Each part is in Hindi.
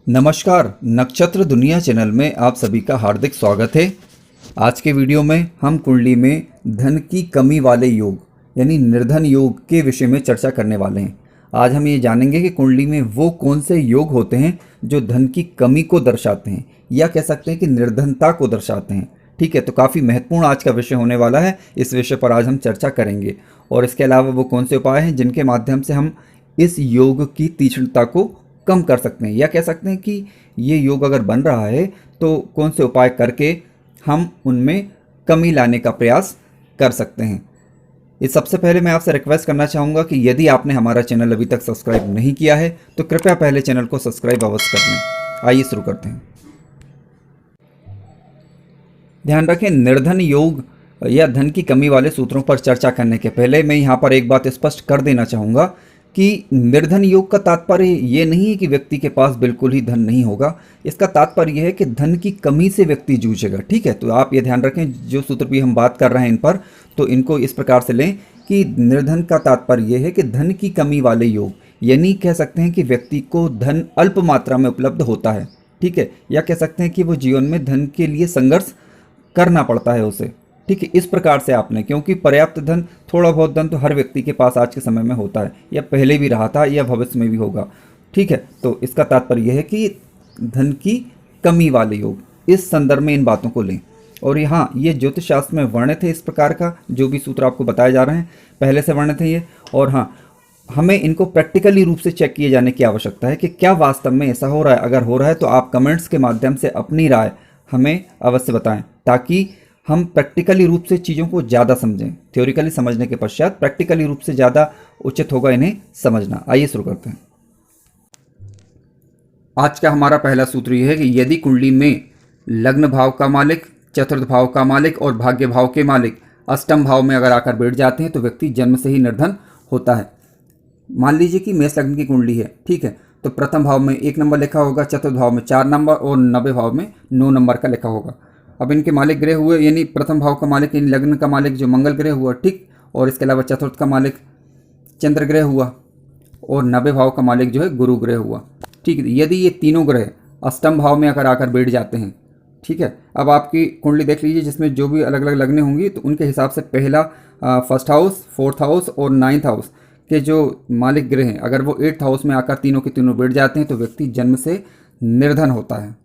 नमस्कार, नक्षत्र दुनिया चैनल में आप सभी का हार्दिक स्वागत है। आज के वीडियो में हम कुंडली में धन की कमी वाले योग यानी निर्धन योग के विषय में चर्चा करने वाले हैं। आज हम ये जानेंगे कि कुंडली में वो कौन से योग होते हैं जो धन की कमी को दर्शाते हैं या कह सकते हैं कि निर्धनता को दर्शाते हैं। ठीक है, तो काफ़ी महत्वपूर्ण आज का विषय होने वाला है। इस विषय पर आज हम चर्चा करेंगे और इसके अलावा वो कौन से उपाय हैं जिनके माध्यम से हम इस योग की तीक्ष्णता को कम कर सकते हैं या कह सकते हैं कि ये योग अगर बन रहा है तो कौन से उपाय करके हम उनमें कमी लाने का प्रयास कर सकते हैं। इस सबसे पहले मैं आपसे रिक्वेस्ट करना चाहूँगा कि यदि आपने हमारा चैनल अभी तक सब्सक्राइब नहीं किया है तो कृपया पहले चैनल को सब्सक्राइब अवश्य कर लें। आइए शुरू करते हैं। ध्यान रखें, निर्धन योग या धन की कमी वाले सूत्रों पर चर्चा करने के पहले मैं यहाँ पर एक बात स्पष्ट कर देना चाहूँगा कि निर्धन योग का तात्पर्य ये नहीं है कि व्यक्ति के पास बिल्कुल ही धन नहीं होगा। इसका तात्पर्य यह है कि धन की कमी से व्यक्ति जूझेगा। ठीक है, तो आप ये ध्यान रखें, जो सूत्र भी हम बात कर रहे हैं इन पर, तो इनको इस प्रकार से लें कि निर्धन का तात्पर्य यह है कि धन की कमी वाले योग, यानी कह सकते हैं कि व्यक्ति को धन अल्प मात्रा में उपलब्ध होता है। ठीक है, या कह सकते हैं कि वो जीवन में धन के लिए संघर्ष करना पड़ता है उसे। ठीक है, इस प्रकार से आपने, क्योंकि पर्याप्त धन, थोड़ा बहुत धन तो हर व्यक्ति के पास आज के समय में होता है या पहले भी रहा था या भविष्य में भी होगा। ठीक है, तो इसका तात्पर्य यह है कि धन की कमी वाले योग, इस संदर्भ में इन बातों को लें। और यहाँ ये ज्योतिष शास्त्र में वर्णित है इस प्रकार का, जो भी सूत्र आपको बताए जा रहे हैं पहले से वर्णित है ये। और हाँ, हमें इनको प्रैक्टिकली रूप से चेक किए जाने की आवश्यकता है कि क्या वास्तव में ऐसा हो रहा है। अगर हो रहा है तो आप कमेंट्स के माध्यम से अपनी राय हमें अवश्य बताएं, ताकि हम प्रैक्टिकली रूप से चीज़ों को ज़्यादा समझें। थ्योरिकली समझने के पश्चात प्रैक्टिकली रूप से ज़्यादा उचित होगा इन्हें समझना। आइए शुरू करते हैं। आज का हमारा पहला सूत्र यह है कि यदि कुंडली में लग्न भाव का मालिक, चतुर्थ भाव का मालिक और भाग्य भाव के मालिक अष्टम भाव में अगर आकर बैठ जाते हैं तो व्यक्ति जन्म से ही निर्धन होता है। मान लीजिए कि मेष लग्न की कुंडली है। ठीक है, तो प्रथम भाव में 1 नंबर लिखा होगा, चतुर्थ भाव में 4 नंबर और नवे भाव में 9 नंबर का लिखा होगा। अब इनके मालिक ग्रह हुए, यानी प्रथम भाव का मालिक यानी लग्न का मालिक जो मंगल ग्रह हुआ। ठीक, और इसके अलावा चतुर्थ का मालिक चंद्र ग्रह हुआ और नवे भाव का मालिक जो है गुरु ग्रह हुआ। ठीक है, यदि ये तीनों ग्रह अष्टम भाव में अगर आकर बैठ जाते हैं, ठीक है, अब आपकी कुंडली देख लीजिए जिसमें जो भी अलग अलग लग्नें होंगी तो उनके हिसाब से पहला फर्स्ट हाउस, फोर्थ हाउस और नाइन्थ हाउस के जो मालिक ग्रह हैं, अगर वो 8th हाउस में आकर तीनों के तीनों बैठ जाते हैं तो व्यक्ति जन्म से निर्धन होता है।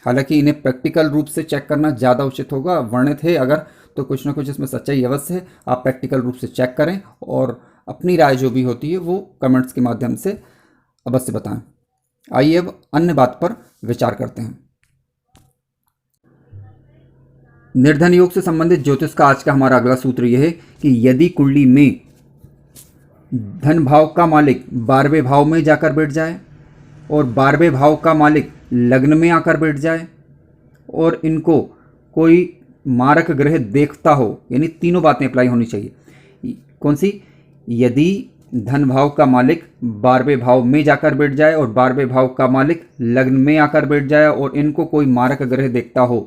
हालांकि इन्हें प्रैक्टिकल रूप से चेक करना ज़्यादा उचित होगा। वर्णित है अगर तो कुछ ना कुछ इसमें सच्चाई अवश्य है। आप प्रैक्टिकल रूप से चेक करें और अपनी राय जो भी होती है वो कमेंट्स के माध्यम से अवश्य बताएं। आइए अब अन्य बात पर विचार करते हैं। निर्धन योग से संबंधित ज्योतिष का आज का हमारा अगला सूत्र यह है कि यदि कुंडली में धन भाव का मालिक 12वें भाव में जाकर बैठ जाए और 12वें भाव का मालिक लग्न में आकर बैठ जाए और इनको कोई मारक ग्रह देखता हो, यानी तीनों बातें अप्लाई होनी चाहिए। कौन सी? यदि धन भाव का मालिक 12वें भाव में जाकर बैठ जाए और 12वें भाव का मालिक लग्न में आकर बैठ जाए और इनको कोई मारक ग्रह देखता हो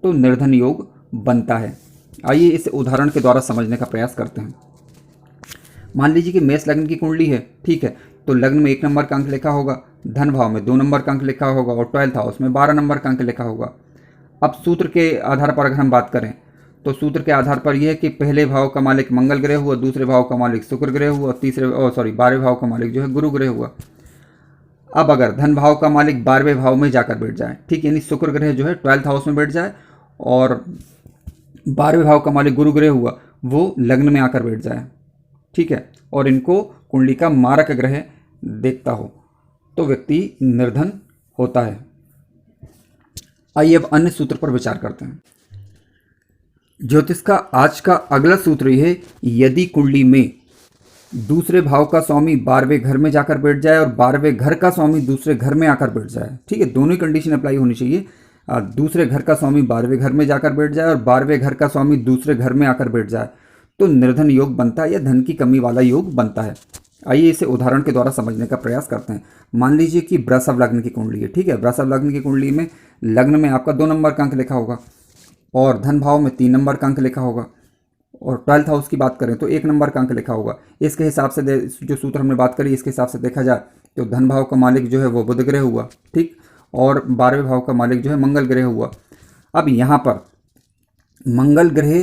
तो निर्धन योग बनता है। आइए इस उदाहरण के द्वारा समझने का प्रयास करते हैं। मान लीजिए कि मेष लग्न की कुंडली है। ठीक है, तो लग्न में 1 नंबर का अंक लिखा होगा, धन भाव में 2 नंबर का अंक लिखा होगा और 12th हाउस में 12 नंबर का अंक लिखा होगा। अब सूत्र के आधार पर अगर हम बात करें तो सूत्र के आधार पर यह है कि पहले भाव का मालिक मंगल ग्रह हुआ, दूसरे भाव का मालिक शुक्र ग्रह हुआ, 12वें भाव का मालिक जो है गुरु ग्रह हुआ। अब अगर धन भाव का मालिक 12वें भाव में जाकर बैठ जाए, ठीक, यानी शुक्र ग्रह जो है 12th हाउस में बैठ जाए और 12वें भाव का मालिक गुरु ग्रह हुआ वो लग्न में आकर बैठ जाए, ठीक है, और इनको कुंडली का मारक ग्रह देखता हो तो व्यक्ति निर्धन होता है। आइए अब अन्य सूत्र पर विचार करते हैं। ज्योतिष का आज का अगला सूत्र यह है, यदि कुंडली में दूसरे भाव का स्वामी 12वें घर में जाकर बैठ जाए और 12वें घर का स्वामी दूसरे घर में आकर बैठ जाए, ठीक है, दोनों ही कंडीशन अप्लाई होनी चाहिए। दूसरे घर का स्वामी 12वें घर में जाकर बैठ जाए और 12वें घर का स्वामी दूसरे घर में आकर बैठ जाए तो निर्धन योग बनता है या धन की कमी वाला योग बनता है। आइए इसे उदाहरण के द्वारा समझने का प्रयास करते हैं। मान लीजिए कि वृषभ लग्न की कुंडली है। ठीक है, वृषभ लग्न की कुंडली में लग्न में आपका 2 नंबर का अंक लिखा होगा और धन भाव में 3 नंबर का अंक लिखा होगा और 12th हाउस की बात करें तो 1 नंबर का अंक लिखा होगा। इसके हिसाब से जो सूत्र हमने बात करी इसके हिसाब से देखा जाए तो धन भाव का मालिक जो है वो बुध ग्रह हुआ, ठीक, और 12वें भाव का मालिक जो है मंगल ग्रह हुआ। अब यहाँ पर मंगल ग्रह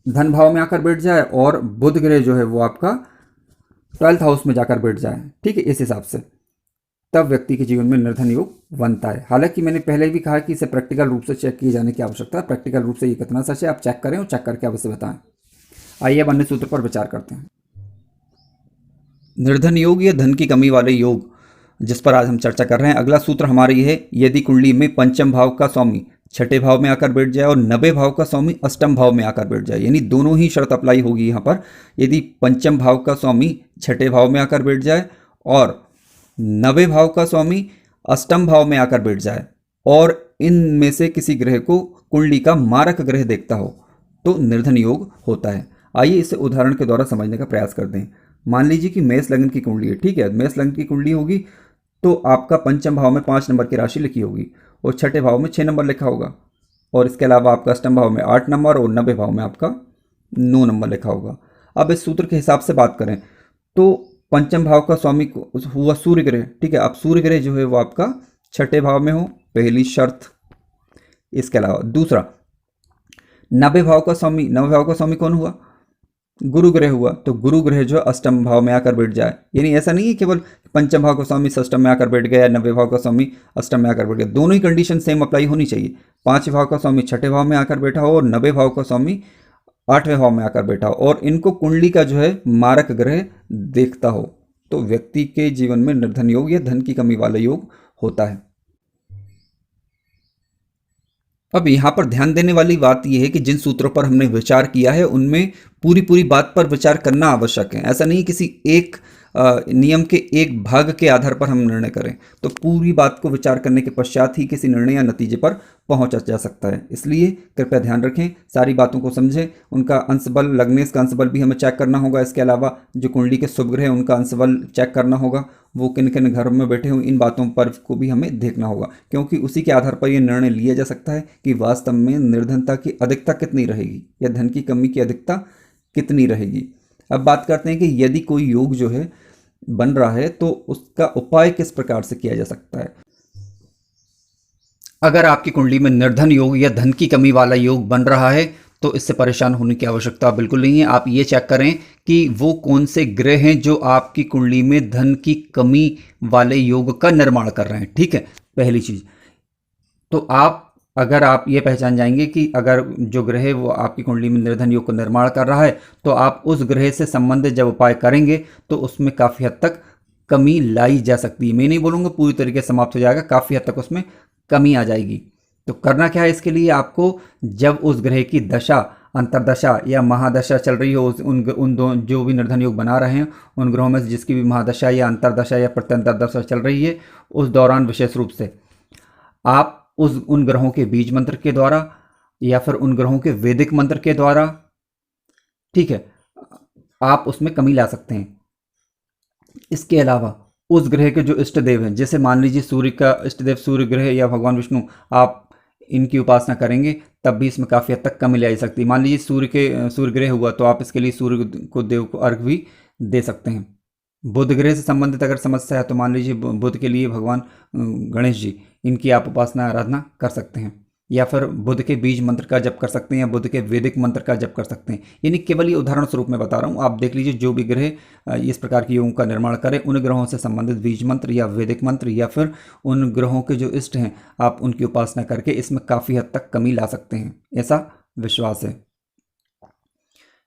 धन भाव में आकर बैठ जाए और बुध ग्रह जो है वो आपका 12th हाउस में जाकर बैठ जाए, ठीक है, इस हिसाब से तब व्यक्ति के जीवन में निर्धन योग बनता है। हालांकि मैंने पहले भी कहा कि इसे प्रैक्टिकल रूप से चेक किए जाने की आवश्यकता है। प्रैक्टिकल रूप से ये कितना सच है आप चेक करें और चेक करके अवश्य बताएं। आइए अब अन्य सूत्र पर विचार करते हैं। निर्धन योग या धन की कमी वाले योग जिस पर आज हम चर्चा कर रहे हैं, अगला सूत्र हमारा ये है, यदि कुंडली में पंचम भाव का स्वामी छठे भाव में आकर बैठ जाए और 90 भाव का स्वामी अष्टम भाव में आकर बैठ जाए, यानी दोनों ही शर्त अप्लाई होगी यहाँ पर। यदि पंचम भाव का स्वामी छठे भाव में आकर बैठ जाए और 90 भाव का स्वामी अष्टम भाव में आकर बैठ जाए और इनमें से किसी ग्रह को कुंडली का मारक ग्रह देखता हो तो निर्धन योग होता है। आइए इसे उदाहरण के द्वारा समझने का प्रयास करते हैं। मान लीजिए कि मेष लग्न की कुंडली है, ठीक है, मेष लग्न की कुंडली होगी तो आपका पंचम भाव में 5 नंबर की राशि लिखी होगी और छठे भाव में 6 नंबर लिखा होगा और इसके अलावा आपका अष्टम भाव में 8 नंबर और 90 भाव में आपका 9 नंबर लिखा होगा। अब इस सूत्र के हिसाब से बात करें तो पंचम भाव का स्वामी हुआ सूर्य ग्रह, ठीक है। अब सूर्य ग्रह जो है वो आपका छठे भाव में हो, पहली शर्त। इसके अलावा दूसरा 90 भाव का स्वामी कौन हुआ? गुरु ग्रह हुआ। तो गुरु ग्रह जो अष्टम भाव में आकर बैठ जाए, यानी ऐसा नहीं है केवल पंचम भाव का स्वामी अष्टम में आकर बैठ गया या 90 भाव का स्वामी अष्टम में आकर बैठ गया, दोनों ही कंडीशन सेम अप्लाई होनी चाहिए। 5 भाव का स्वामी छठे भाव में आकर बैठा हो और 90 भाव का स्वामी 8वें भाव में आकर बैठा हो और इनको कुंडली का जो है मारक ग्रह देखता हो तो व्यक्ति के जीवन में निर्धन योग या धन की कमी वाला योग होता है। अब यहाँ पर ध्यान देने वाली बात यह है कि जिन सूत्रों पर हमने विचार किया है उनमें पूरी बात पर विचार करना आवश्यक है। ऐसा नहीं किसी एक नियम के एक भाग के आधार पर हम निर्णय करें, तो पूरी बात को विचार करने के पश्चात ही किसी निर्णय या नतीजे पर पहुंचा जा सकता है। इसलिए कृपया ध्यान रखें, सारी बातों को समझें। उनका अंशबल, लग्नेश का अंशबल भी हमें चेक करना होगा। इसके अलावा जो कुंडली के शुभ ग्रह हैं उनका अंशबल चेक करना होगा, वो किन किन घरों में बैठे हुए, इन बातों पर को भी हमें देखना होगा, क्योंकि उसी के आधार पर यह निर्णय लिया जा सकता है कि वास्तव में निर्धनता की अधिकता कितनी रहेगी या धन की कमी की अधिकता कितनी रहेगी। अब बात करते हैं कि यदि कोई योग जो है बन रहा है तो उसका उपाय किस प्रकार से किया जा सकता है। अगर आपकी कुंडली में निर्धन योग या धन की कमी वाला योग बन रहा है तो इससे परेशान होने की आवश्यकता बिल्कुल नहीं है। आप ये चेक करें कि वो कौन से ग्रह हैं जो आपकी कुंडली में धन की कमी वाले योग का निर्माण कर रहे हैं, ठीक है, पहली चीज। तो अगर आप ये पहचान जाएंगे कि अगर जो ग्रह है वो आपकी कुंडली में निर्धन योग को निर्माण कर रहा है तो आप उस ग्रह से संबंधित जब उपाय करेंगे तो उसमें काफ़ी हद तक कमी लाई जा सकती है। मैं नहीं बोलूँगा पूरी तरीके से समाप्त हो जाएगा, काफ़ी हद तक उसमें कमी आ जाएगी। तो करना क्या है इसके लिए, आपको जब उस ग्रह की दशा, अंतरदशा या महादशा चल रही हो, उन दो जो भी निर्धन योग बना रहे हैं उन ग्रहों में जिसकी भी महादशा या अंतरदशा या प्रत्यंतरदशा चल रही है, उस दौरान विशेष रूप से आप उन ग्रहों के बीज मंत्र के द्वारा या फिर उन ग्रहों के वैदिक मंत्र के द्वारा, ठीक है, आप उसमें कमी ला सकते हैं। इसके अलावा उस ग्रह के जो इष्ट देव हैं, जैसे मान लीजिए सूर्य का इष्ट देव सूर्य ग्रह या भगवान विष्णु, आप इनकी उपासना करेंगे तब भी इसमें काफ़ी हद तक कमी लाई सकती है। मान लीजिए सूर्य ग्रह हुआ तो आप इसके लिए सूर्य को देव को अर्घ भी दे सकते हैं। बुध ग्रह से संबंधित अगर समस्या है तो मान लीजिए बुध के लिए भगवान गणेश जी, इनकी आप उपासना आराधना कर सकते हैं या फिर बुध के बीज मंत्र का जप कर सकते हैं या बुध के वैदिक मंत्र का जप कर सकते हैं। यानी केवल ये उदाहरण स्वरूप में बता रहा हूँ, आप देख लीजिए जो भी ग्रह इस प्रकार के योगों का निर्माण करें उन ग्रहों से संबंधित बीज मंत्र या वैदिक मंत्र या फिर उन ग्रहों के जो इष्ट हैं आप उनकी उपासना करके इसमें काफ़ी हद तक कमी ला सकते हैं, ऐसा विश्वास है।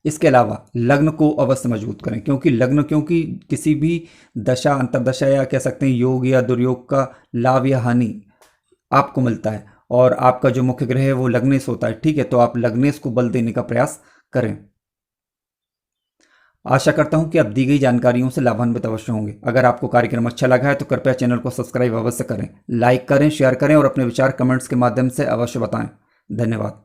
इसके अलावा लग्न को अवश्य मजबूत करें, क्योंकि किसी भी दशा, अंतरदशा या कह सकते हैं योग या दुर्योग का लाभ या हानि आपको मिलता है और आपका जो मुख्य ग्रह है वो लग्नेश होता है, ठीक है। तो आप लग्नेश को बल देने का प्रयास करें। आशा करता हूं कि आप दी गई जानकारियों से लाभान्वित अवश्य होंगे। अगर आपको कार्यक्रम अच्छा लगा है तो कृपया चैनल को सब्सक्राइब अवश्य करें, लाइक करें, शेयर करें और अपने विचार कमेंट्स के माध्यम से अवश्य बताएं। धन्यवाद।